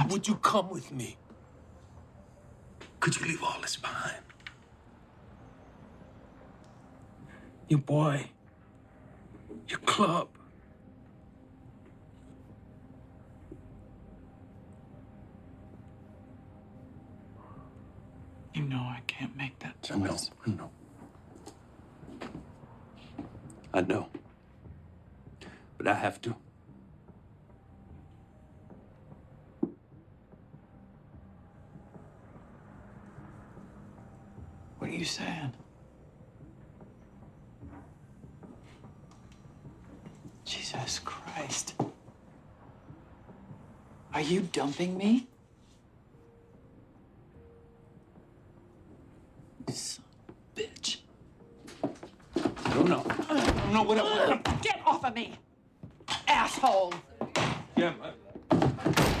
not. Would you come with me? Could you leave all this behind? Your boy, your club. You know I can't make that choice. I know. I know. But I have to. What are you saying? Jesus Christ. Are you dumping me?